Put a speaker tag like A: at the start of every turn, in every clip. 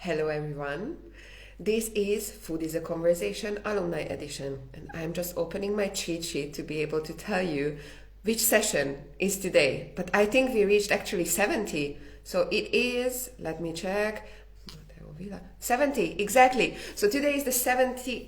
A: Hello everyone. This is Food is a Conversation Alumni Edition, and I'm just opening my cheat sheet to be able to tell you which session is today. But I think we reached actually 70. So it is, let me check, 70, exactly. So today is the 70th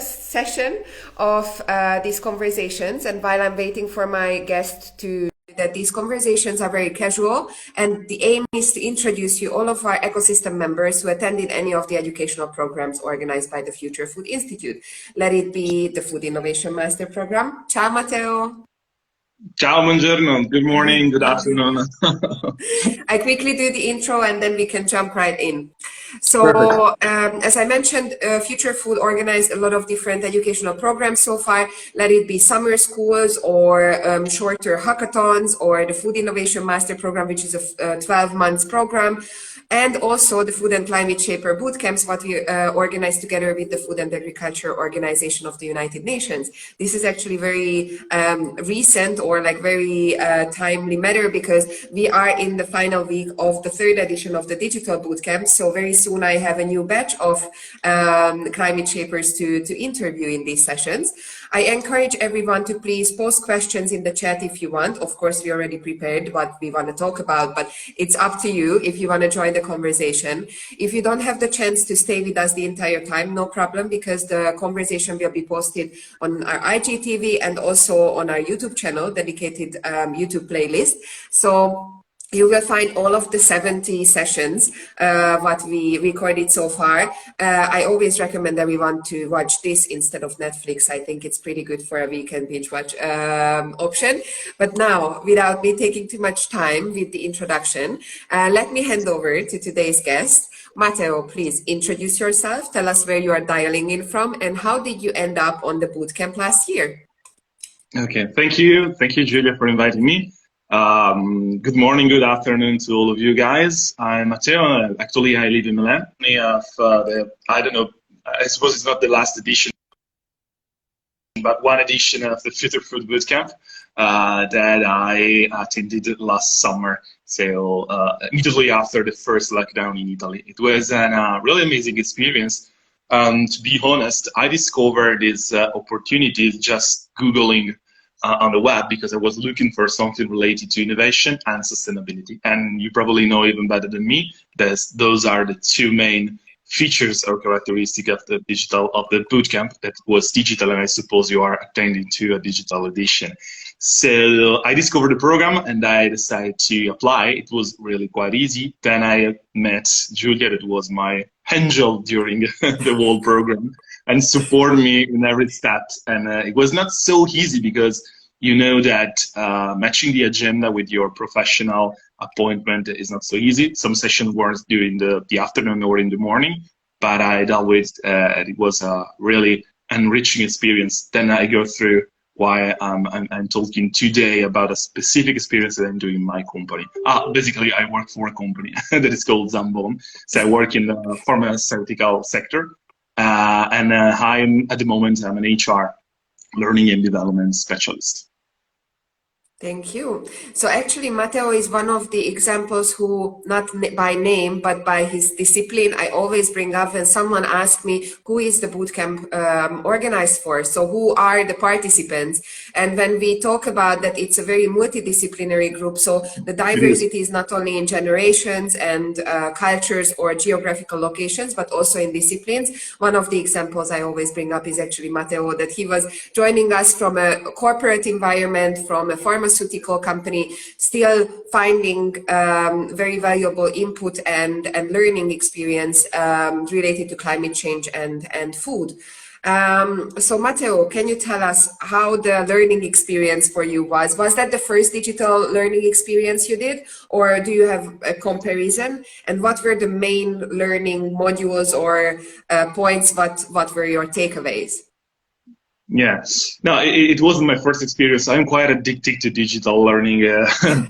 A: session of these conversations, and while I'm waiting for my guest to that these conversations are very casual, and the aim is to introduce you all of our ecosystem members who attended any of the educational programs organized by the Future Food Institute. Let it be the Food Innovation Master Program. Ciao, Matteo.
B: Ciao, buongiorno. Good morning, good afternoon.
A: I quickly do the intro and then we can jump right in.
B: Perfect.
A: So, as I mentioned, Future Food organized a lot of different educational programs so far. Let it be summer schools or shorter hackathons or the Food Innovation Master Program, which is a 12 months program. And also the Food and Climate Shaper bootcamps, what we organized together with the Food and Agriculture Organization of the United Nations. This is actually very recent or like very timely matter because we are in the final week of the third edition of the digital bootcamp. So very soon I have a new batch of climate shapers to interview in these sessions. I encourage everyone to please post questions in the chat if you want. Of course, we already prepared what we want to talk about, but it's up to you if you want to join the conversation. If you don't have the chance to stay with us the entire time, no problem, because the conversation will be posted on our IGTV and also on our YouTube channel, dedicated YouTube playlist. So you will find all of the 70 sessions, what we recorded so far. I always recommend everyone to watch this instead of Netflix. I think it's pretty good for a weekend binge watch option. But now, without me taking too much time with the introduction, let me hand over to today's guest. Matteo, please introduce yourself. Tell us where you are dialing in from and how did you end up on the bootcamp last year?
B: Okay, thank you. Thank you, Julia, for inviting me. Good morning, good afternoon to all of you guys. I'm Matteo. Actually, I live in Milan. I don't know, I suppose it's not the last edition, but one edition of the Future Food Bootcamp that I attended last summer. So immediately after the first lockdown in Italy. It was a really amazing experience. To be honest, I discovered this opportunity just Googling on the web because I was looking for something related to innovation and sustainability. And you probably know even better than me that those are the two main features or characteristic of the bootcamp that was digital, and I suppose you are attending to a digital edition. So I discovered the program and I decided to apply. It was really quite easy. Then I met Julia, that was my angel during the whole program and supported me in every step. And it was not so easy because you know that matching the agenda with your professional appointment is not so easy. Some sessions were during the afternoon or in the morning, but I dealt with it was a really enriching experience. Then I go through why I'm talking today about a specific experience that I'm doing in my company. Basically, I work for a company that is called Zambon. So I work in the pharmaceutical sector, and at the moment, I'm an HR learning and development specialist.
A: Thank you. So actually, Matteo is one of the examples who, not by name, but by his discipline, I always bring up when someone asks me, who is the bootcamp organized for? So who are the participants? And when we talk about that, it's a very multidisciplinary group. So the diversity is not only in generations and cultures or geographical locations, but also in disciplines. One of the examples I always bring up is actually Matteo, that he was joining us from a corporate environment, from a pharmaceutical company, still finding very valuable input and learning experience related to climate change and food. So Matteo, can you tell us how the learning experience for you was? Was that the first digital learning experience you did, or do you have a comparison? And what were the main learning modules or points? What were your takeaways?
B: Yeah, no, it wasn't my first experience. I'm quite addicted to digital learning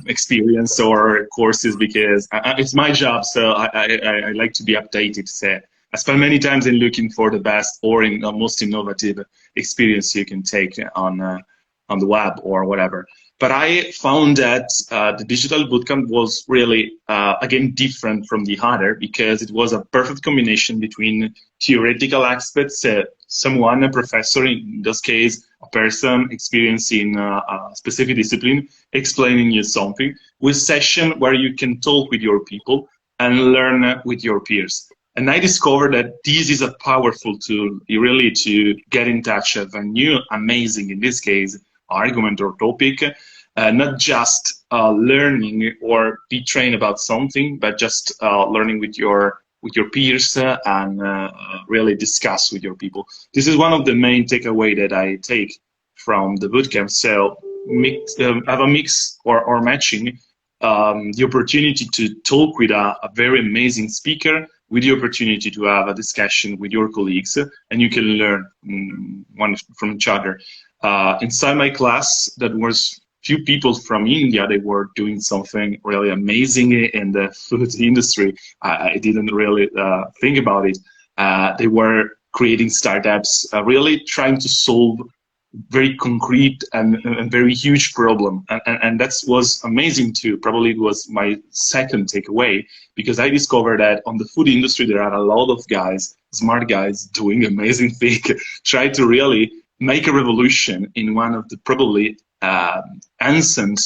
B: experience or courses because it's my job. So I like to be updated. So I spend many times in looking for the best or in the most innovative experience you can take on the web or whatever. But I found that the digital bootcamp was really, again, different from the other because it was a perfect combination between theoretical aspects, someone, a professor, in this case, a person experiencing a specific discipline, explaining you something, with session where you can talk with your people and learn with your peers. And I discovered that this is a powerful tool really to get in touch with a new, amazing, in this case, argument or topic, not just learning or be trained about something, but just learning with your peers and really discuss with your people. This is one of the main takeaway that I take from the bootcamp. So have a mix or matching the opportunity to talk with a very amazing speaker, with the opportunity to have a discussion with your colleagues, and you can learn one from each other. Inside my class, that was few people from India. They were doing something really amazing in the food industry. I didn't really think about it. They were creating startups, really trying to solve very concrete and very huge problem. And that was amazing too. Probably it was my second takeaway, because I discovered that on the food industry, there are a lot of guys, smart guys, doing amazing things, try to really make a revolution in one of the probably ancient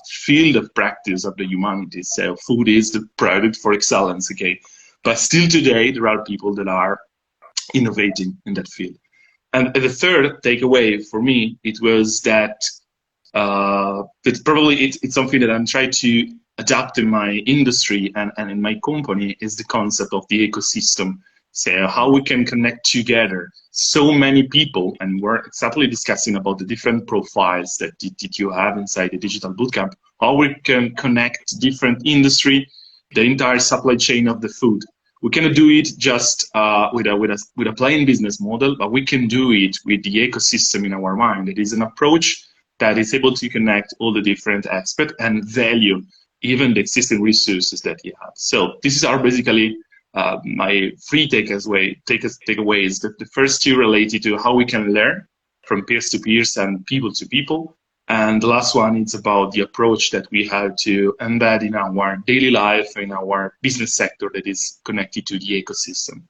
B: field of practice of the humanity. So food is the product for excellence, okay? But still today, there are people that are innovating in that field. And the third takeaway for me, it was that it's something that I'm trying to adapt in my industry and in my company, is the concept of the ecosystem. So how we can connect together so many people, and we're exactly discussing about the different profiles that you have inside the digital bootcamp, how we can connect different industry, the entire supply chain of the food. We cannot do it just with a plain business model, but we can do it with the ecosystem in our mind. It is an approach that is able to connect all the different aspects and value even the existing resources that you have. So this are basically my three takeaways. The first two related to how we can learn from peers to peers and people to people. And the last one is about the approach that we have to embed in our daily life, in our business sector that is connected to the ecosystem.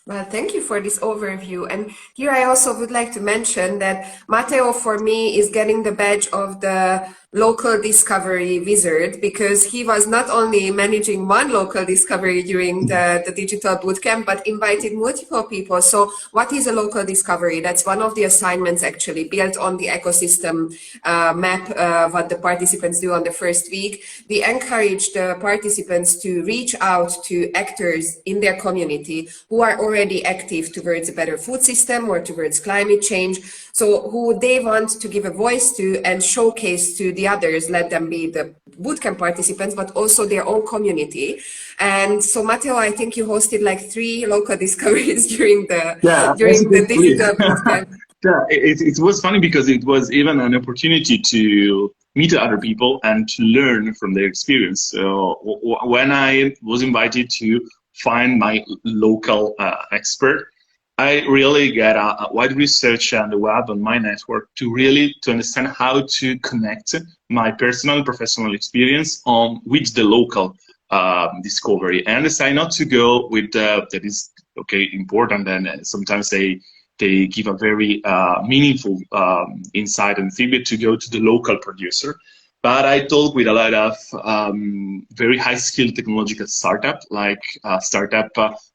A: Well, thank you for this overview. And here I also would like to mention that Matteo, for me, is getting the badge of the local discovery wizard, because he was not only managing one local discovery during the digital bootcamp, but invited multiple people. So what is a local discovery? That's one of the assignments actually built on the ecosystem map, what the participants do on the first week. We encourage the participants to reach out to actors in their community who are already active towards a better food system or towards climate change. So who they want to give a voice to and showcase to the others, let them be the bootcamp participants, but also their own community. And so, Matteo, I think you hosted like 3 local discoveries during the digital bootcamp.
B: Yeah, it was funny because it was even an opportunity to meet other people and to learn from their experience. So when I was invited to find my local expert, I really get a wide research on the web, on my network, to understand how to connect my personal and professional experience with the local discovery. And I decided not to go with that is okay, important, and sometimes they give a very meaningful insight and feedback to go to the local producer. But I talked with a lot of very high-skilled technological startup, like startup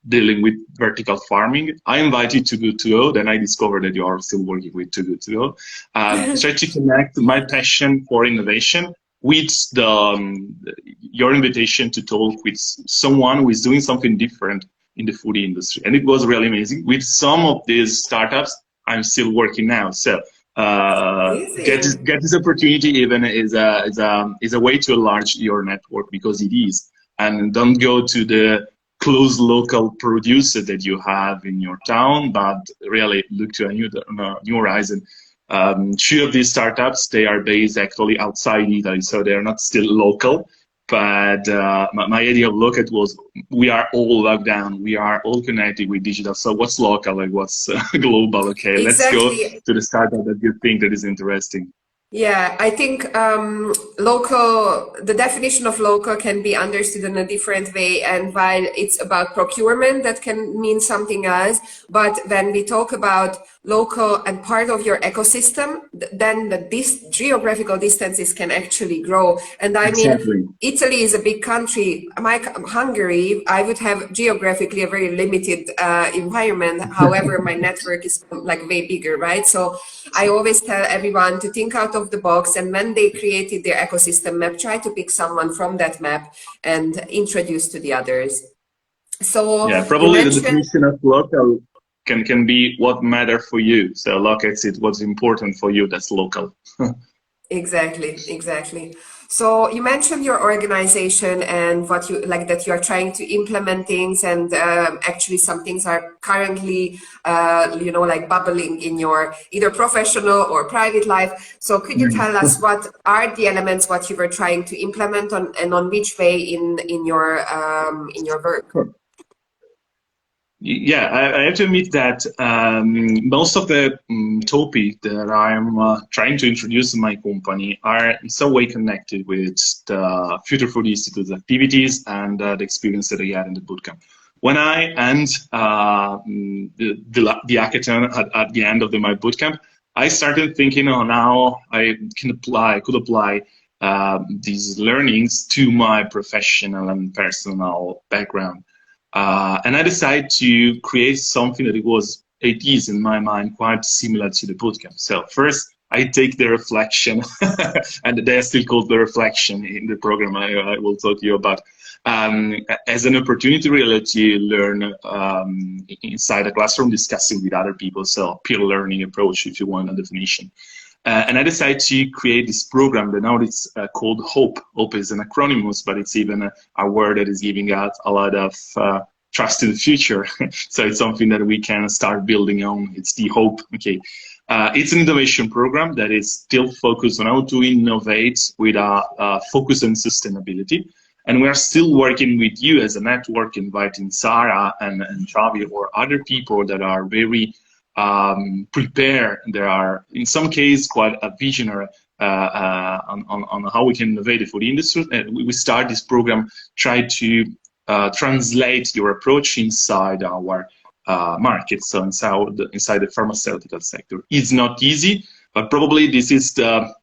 B: dealing with vertical farming. I invited Too Good To Go, then I discovered that you are still working with Too Good To Go. Try to connect my passion for innovation with your invitation to talk with someone who is doing something different in the food industry. And it was really amazing. With some of these startups, I'm still working now. So get this opportunity even is a way to enlarge your network, because it is. And don't go to the close local producer that you have in your town, but really look to a new horizon. 2 of these startups, they are based actually outside Italy, so they are not still local. But my idea of local was, we are all locked down, we are all connected with digital. So what's local and what's global? Okay, exactly. Let's go to the startup that you think that is interesting.
A: Yeah, I think the definition of local can be understood in a different way. And while it's about procurement, that can mean something else. But when we talk about local and part of your ecosystem, then this geographical distances can actually grow. And I mean,
B: Exactly.
A: Italy is a big country. Hungary, I would have geographically a very limited environment. However, my network is like way bigger, right? So I always tell everyone to think out of the box, and when they created their ecosystem map, try to pick someone from that map and introduce to the others. So
B: Yeah,
A: you
B: probably the
A: mentioned
B: definition of local can be what matter for you. So locates it what's important for you. That's local.
A: exactly. So you mentioned your organization and what you like that you are trying to implement things, and actually some things are currently, like bubbling in your either professional or private life. So could you tell us what are the elements what you were trying to implement on and on which way in your work?
B: Yeah, I have to admit that most of the topics that I'm trying to introduce in my company are in some way connected with the Future Food Institute's activities and the experience that I had in the bootcamp. When I end the hackathon at the end of my bootcamp, I started thinking on how I could apply these learnings to my professional and personal background. And I decided to create something that it is in my mind quite similar to the bootcamp. So first, I take the reflection, and they are still called the reflection in the program I will talk to you about, as an opportunity really to learn inside a classroom, discussing with other people. So peer learning approach, if you want a definition. And I decided to create this program that now it's called HOPE. HOPE is an acronym, but it's even a word that is giving out a lot of trust in the future. So it's something that we can start building on. It's the HOPE. Okay. It's an innovation program that is still focused on how to innovate with a focus on sustainability. And we are still working with you as a network, inviting Sarah and Xavi or other people that are very prepare. There are, in some cases, quite a visionary on how we can innovate the food industry. And we start this program, try to translate your approach inside our market, so inside the pharmaceutical sector. It's not easy, but probably this is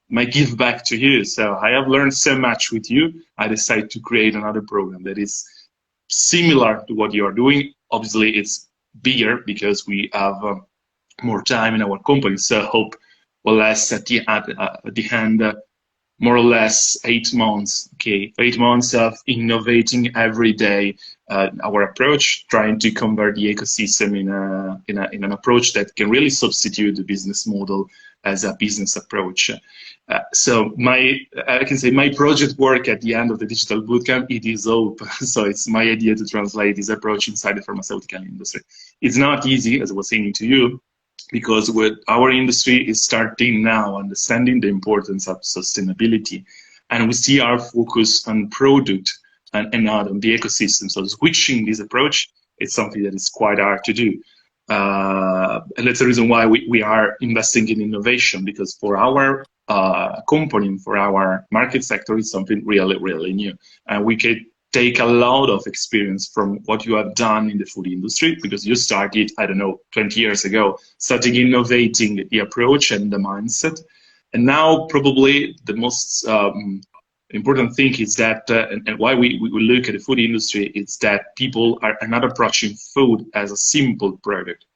B: my give back to you. So I have learned so much with you. I decided to create another program that is similar to what you are doing. Obviously, it's bigger because we have more time in our company. So I hope will last at the end more or less 8 months. Okay, 8 months of innovating every day our approach, trying to convert the ecosystem in an approach that can really substitute the business model as a business approach. So I can say my project work at the end of the digital bootcamp, it is hope. So it's my idea to translate this approach inside the pharmaceutical industry. It's not easy, as I was saying to you, because our industry is starting now understanding the importance of sustainability, and we see our focus on product and not on the ecosystem. So switching this approach is something that is quite hard to do. And that's the reason why we are investing in innovation, because for our company, for our market sector, it's something really, really new. And we can take a lot of experience from what you have done in the food industry, because you started, I don't know, 20 years ago, starting innovating the approach and the mindset. And now probably the most important thing is that, and why we look at the food industry, is that people are not approaching food as a simple product.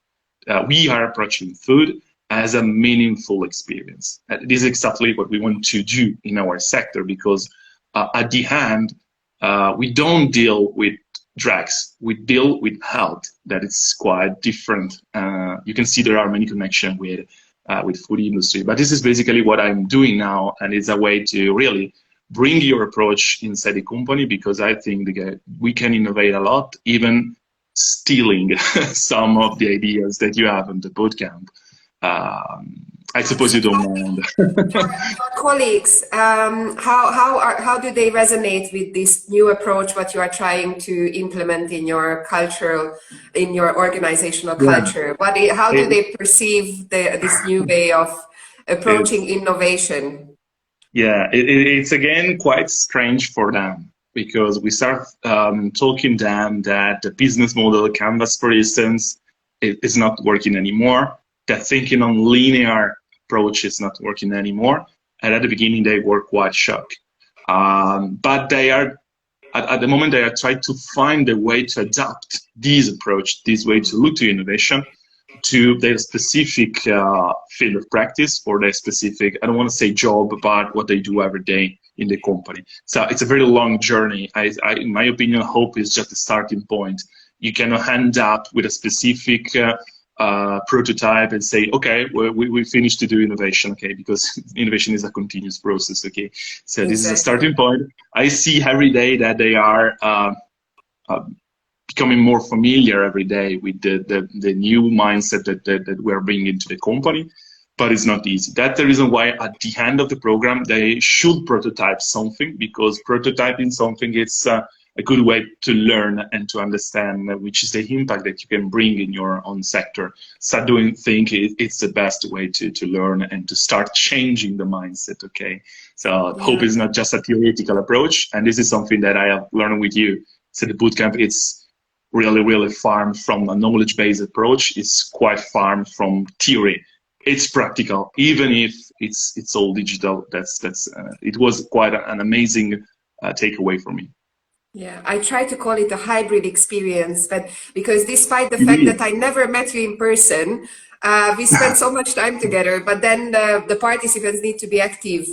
B: We are approaching food as a meaningful experience. This is exactly what we want to do in our sector, because at the end, we don't deal with drugs, we deal with health. That is quite different. You can see there are many connections with food industry, but this is basically what I'm doing now, and it's a way to really bring your approach inside the company, because I think we can innovate a lot, even stealing some of the ideas that you have in the bootcamp. I suppose you don't mind.
A: Your colleagues, how do they resonate with this new approach? What you are trying to implement in your organizational
B: Yeah.
A: culture? How do they perceive this new way of approaching innovation?
B: Yeah, it's again quite strange for them because we start talking them that the business model Canvas, for instance, is not working anymore. That thinking on linear approach is not working anymore. And at the beginning, they were quite shocked. But they are, at the moment, they are trying to find a way to adapt this approach, this way to look to innovation, to their specific field of practice or their specific, I don't want to say job, but what they do every day in the company. So it's a very long journey. In my opinion, hope is just a starting point. You cannot end up with a specific prototype and say, okay, we finished to do innovation, okay, because innovation is a continuous process, okay. So this is a starting point. I see every day that they are becoming more familiar every day with the new mindset that we're bringing to the company, but it's not easy. That's the reason why at the end of the program, they should prototype something, because prototyping something is a good way to learn and to understand which is the impact that you can bring in your own sector. Start doing things, it's the best way to learn and to start changing the mindset, okay? So hope is not just a theoretical approach, and this is something that I have learned with you. So the bootcamp, it's really far from a knowledge-based approach. It's quite far from theory. It's practical, even if it's all digital. It was quite an amazing takeaway for me.
A: Yeah, I try to call it a hybrid experience, but because despite the fact that I never met you in person, we spent so much time together, but then the participants need to be active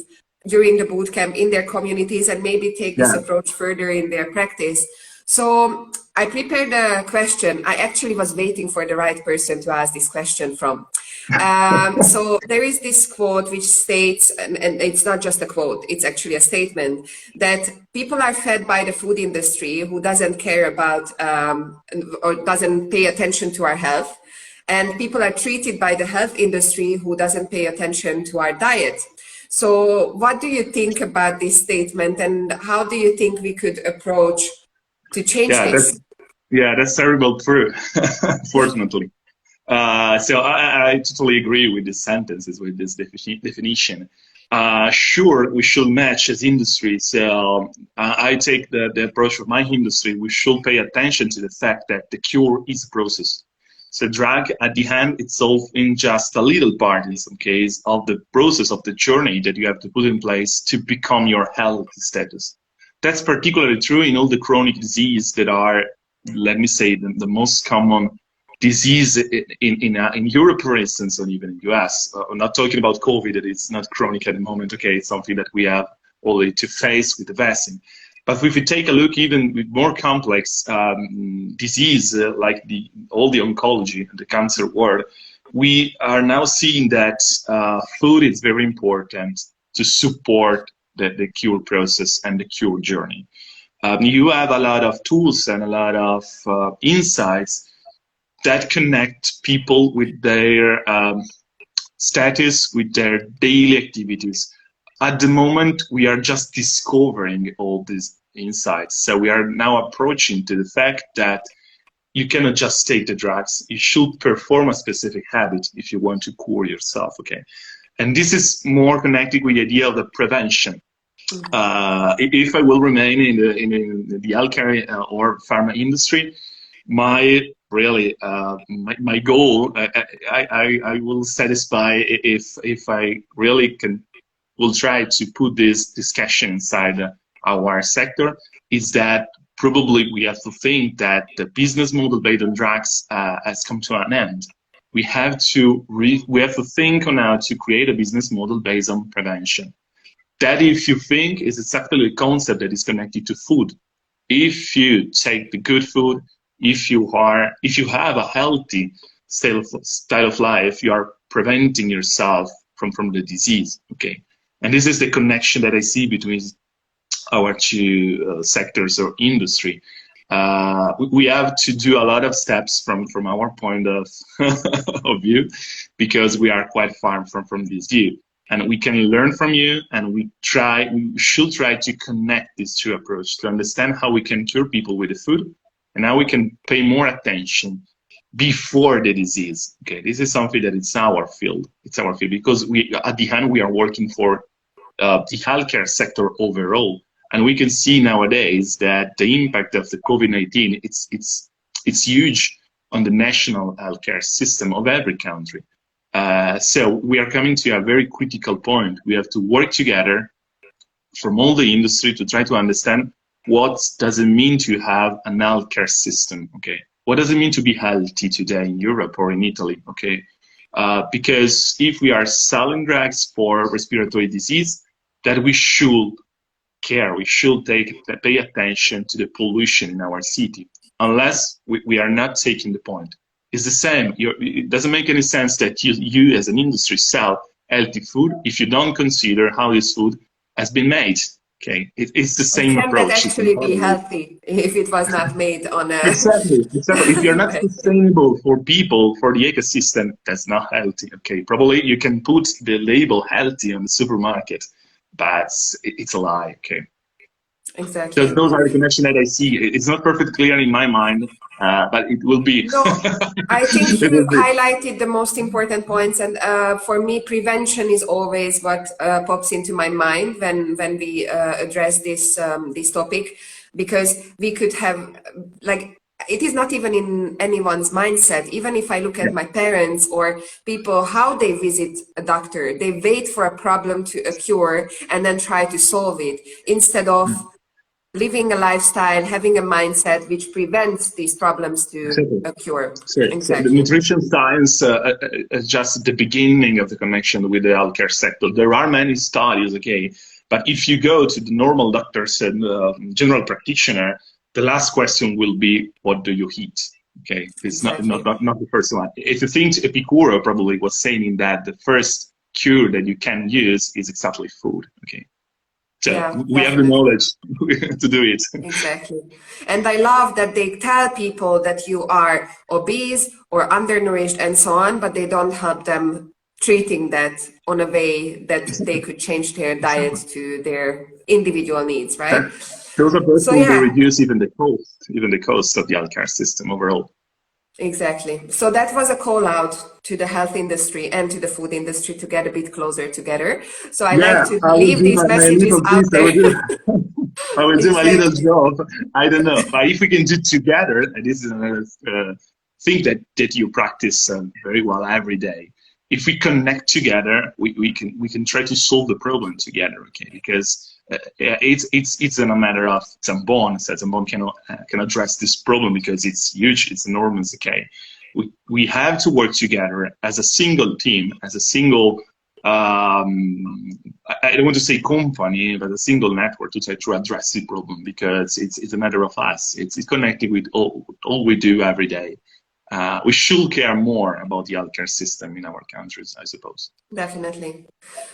A: during the bootcamp in their communities and maybe take this approach further in their practice. So I prepared a question. I actually was waiting for the right person to ask this question from. So there is this quote which states, and it's not just a quote, it's actually a statement, that people are fed by the food industry who doesn't care about or doesn't pay attention to our health. And people are treated by the health industry who doesn't pay attention to our diet. So what do you think about this statement, and how do you think we could approach to change this?
B: That's terrible true, fortunately. So I totally agree with these sentences, with this definition. Sure, we should match as industry. So I take the approach of my industry. We should pay attention to the fact that the cure is a process. So drug at the end, it's all in just a little part in some case of the process of the journey that you have to put in place to become your health status. That's particularly true in all the chronic diseases that are, let me say, the most common disease in Europe, for instance, or even in the US. I'm not talking about COVID, that it's not chronic at the moment. Okay, it's something that we have already to face with the vaccine. But if we take a look even with more complex disease, like all the oncology and the cancer world, we are now seeing that food is very important to support the cure process and the cure journey. You have a lot of tools and a lot of insights that connect people with their status, with their daily activities. At the moment, we are just discovering all these insights. So we are now approaching to the fact that you cannot just take the drugs. You should perform a specific habit if you want to cure yourself, okay? And this is more connected with the idea of the prevention. If I will remain in the healthcare or pharma industry, my goal, I will satisfy if I really will try to put this discussion inside our sector, is that probably we have to think that the business model based on drugs has come to an end. We have to think on how to create a business model based on prevention. That, if you think, is exactly a concept that is connected to food. If you take the good food, if you have a healthy style of life, you are preventing yourself from the disease. Okay, and this is the connection that I see between our two sectors or industry. We have to do a lot of steps from our point of view, because we are quite far from this view. And we can learn from you, and we should try to connect these two approaches to understand how we can cure people with the food, and how we can pay more attention before the disease. Okay, this is something that it's our field. It's our field because we, at the end, we are working for the healthcare sector overall, and we can see nowadays that the impact of the COVID-19 it's huge on the national healthcare system of every country. So we are coming to a very critical point. We have to work together from all the industry to try to understand what does it mean to have an healthcare system. Okay, what does it mean to be healthy today in Europe or in Italy? Okay, because if we are selling drugs for respiratory disease, that we should care, we should pay attention to the pollution in our city. Unless we are not taking the point. It's the same. It doesn't make any sense that you as an industry sell healthy food if you don't consider how this food has been made. Okay, it's the same
A: Can
B: approach.
A: that actually be healthy if it was not made on a...
B: Exactly. If you're not
A: Right.
B: sustainable for people, for the ecosystem, that's not healthy. Okay, probably you can put the label healthy on the supermarket, but it's a lie. Okay.
A: Exactly.
B: Those are the connections that I see. It's not perfectly clear in my mind, but it will be.
A: No, I think
B: It
A: you
B: will be.
A: highlighted the most important points, and for me, prevention is always what pops into my mind when we address this topic, because we could have, like, it is not even in anyone's mindset. Even if I look at my parents or people, how they visit a doctor, they wait for a problem to occur and then try to solve it instead of living a lifestyle, having a mindset which prevents these problems to occur.
B: So the
A: Exactly.
B: nutrition science is just the beginning of the connection with the healthcare sector. There are many studies, okay, but if you go to the normal doctors and general practitioner, the last question will be, what do you eat? Okay, it's
A: Exactly.
B: not the first one. If you think Epicuro probably was saying that the first cure that you can use is exactly food, okay. So
A: Yeah,
B: we have the
A: definitely.
B: knowledge to do it.
A: Exactly. And I love that they tell people that you are obese or undernourished and so on, but they don't help them treating that on a way that they could change their diet to their individual needs, right?
B: Those approaches
A: So
B: will
A: yeah,
B: reduce even the cost of the healthcare system overall.
A: exactly. So that was a call out to the health industry and to the food industry to get a bit closer together. So I
B: Yeah,
A: like to
B: I will
A: leave
B: do
A: these
B: my
A: messages
B: little
A: out
B: piece. I will
A: there.
B: do, I will do my little
A: Exactly.
B: job. I don't know, but if we can do together, and this is another thing that you practice very well every day. If we connect together, we can try to solve the problem together. Okay, because it's a matter of Zambon. So Zambon can address this problem because it's huge, it's enormous. Okay, we have to work together as a single team, as a single. I don't want to say company, but a single network to try to address the problem because it's a matter of us. It's connected with all we do every day. We should care more about the healthcare system in our countries, I suppose.
A: Definitely.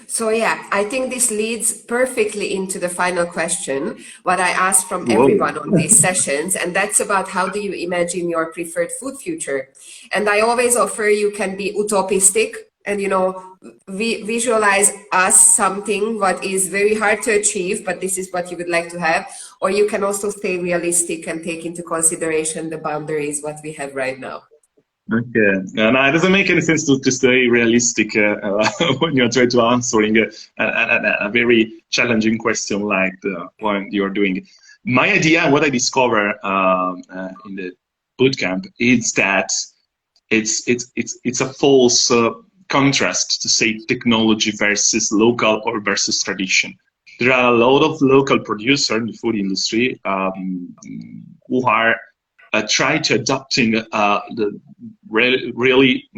A: So yeah, I think this leads perfectly into the final question, what I ask from
B: Whoa.
A: everyone on these sessions, and that's about how do you imagine your preferred food future? And I always offer you can be utopistic and, you know, visualize us something what is very hard to achieve, but this is what you would like to have. Or you can also stay realistic and take into consideration the boundaries what we have right now.
B: Okay. No, it doesn't make any sense to stay realistic when you're trying to answering a very challenging question like the one you're doing. My idea, what I discovered in the bootcamp, is that it's a false contrast to say technology versus local or versus tradition. There are a lot of local producers in the food industry who are try to adopting the really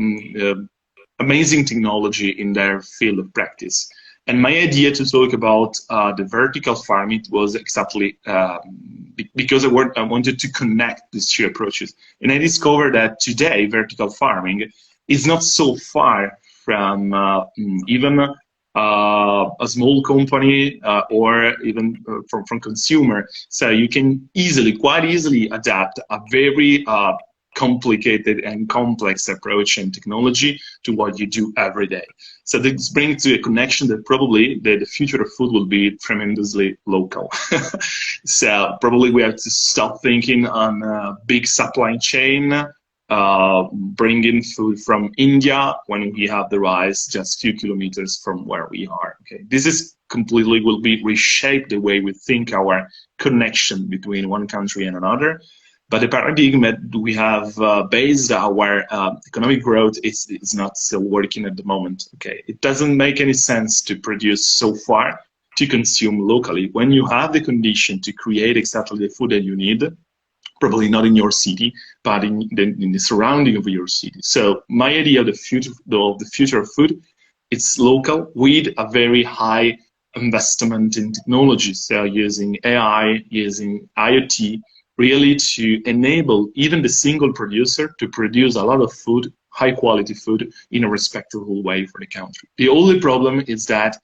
B: amazing technology in their field of practice. And my idea to talk about the vertical farm, it was exactly because I wanted to connect these two approaches. And I discovered that today vertical farming is not so far from even a small company or even from consumer. So you can quite easily adapt a very complicated and complex approach and technology to what you do every day. So this brings to a connection that probably the future of food will be tremendously local. So probably we have to stop thinking on big supply chain bringing food from India when we have the rice just a few kilometers from where we are. Okay, this is completely will be reshape the way we think our connection between one country and another. But the paradigm that we have based our economic growth is not still working at the moment. Okay, it doesn't make any sense to produce so far to consume locally when you have the condition to create exactly the food that you need. Probably not in your city, but in the surrounding of your city. So my idea of the future of food, it's local with a very high investment in technology. So using AI, using IoT, really to enable even the single producer to produce a lot of food, high quality food, in a respectable way for the country. The only problem is that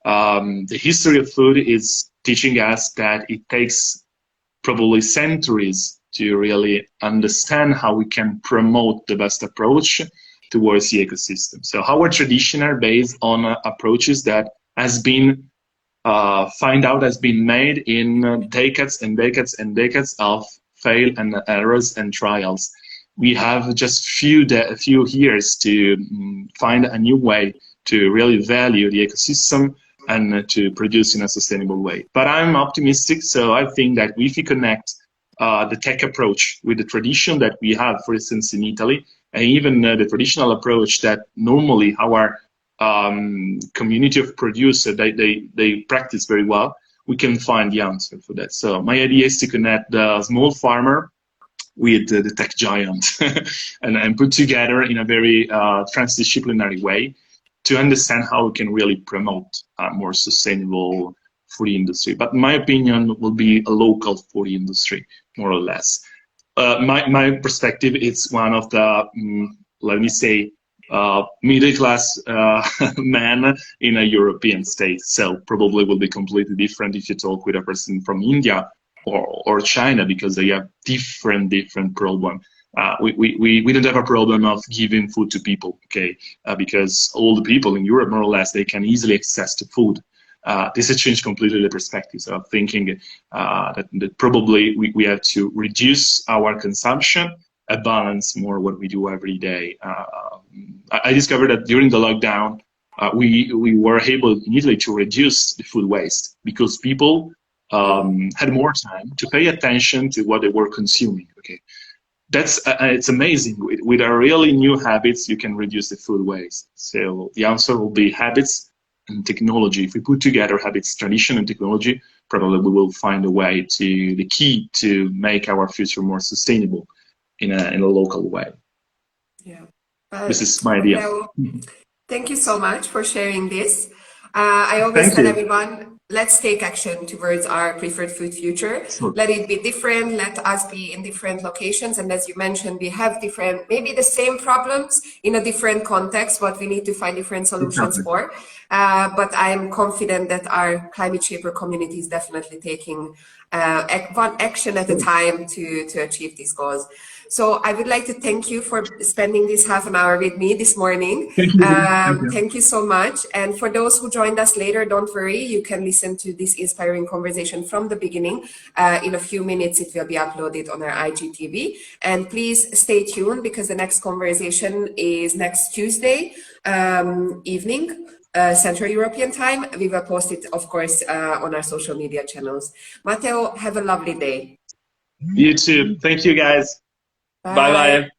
B: the history of food is teaching us that it takes probably centuries to really understand how we can promote the best approach towards the ecosystem. So our tradition are based on approaches that has been has been made in decades and decades and decades of fail and errors and trials. We have just few years to find a new way to really value the ecosystem and to produce in a sustainable way. But I'm optimistic, so I think that if we connect the tech approach with the tradition that we have, for instance, in Italy, and even the traditional approach that normally our community of producers, they practice very well, we can find the answer for that. So my idea is to connect the small farmer with the tech giant and put together in a very transdisciplinary way to understand how we can really promote a more sustainable food industry. But in my opinion, will be a local food industry, more or less. My perspective is one of the, let me say, middle-class man in a European state. So probably will be completely different if you talk with a person from India or China, because they have different problem. We don't have a problem of giving food to people, okay? Because all the people in Europe, more or less, they can easily access to food. This has changed completely the perspective. So I'm thinking that probably we have to reduce our consumption and balance more what we do every day. I discovered that during the lockdown, we were able in Italy to reduce the food waste because people had more time to pay attention to what they were consuming, okay? That's it's amazing. With our really new habits, you can reduce the food waste. So the answer will be habits and technology. If we put together habits, tradition, and technology, probably we will find a way to the key to make our future more sustainable in a local way.
A: Yeah,
B: this is my idea.
A: Thank you so much for sharing this. I always tell everyone, let's take action towards our preferred food future. Sure. Let it be different. Let us be in different locations. And as you mentioned, we have different, maybe the same problems in a different context, what we need to find different solutions for. But I'm confident that our climate shaper community is definitely taking one action at a time to achieve these goals. So I would like to thank you for spending this half an hour with me this morning.
B: Thank you.
A: Thank you so much. And for those who joined us later, don't worry, you can listen to this inspiring conversation from the beginning. In a few minutes, it will be uploaded on our IGTV. And please stay tuned because the next conversation is next Tuesday evening. Central European time. We will post it, of course, on our social media channels. Matteo, have a lovely day.
B: You too. Thank you, guys. Bye-bye.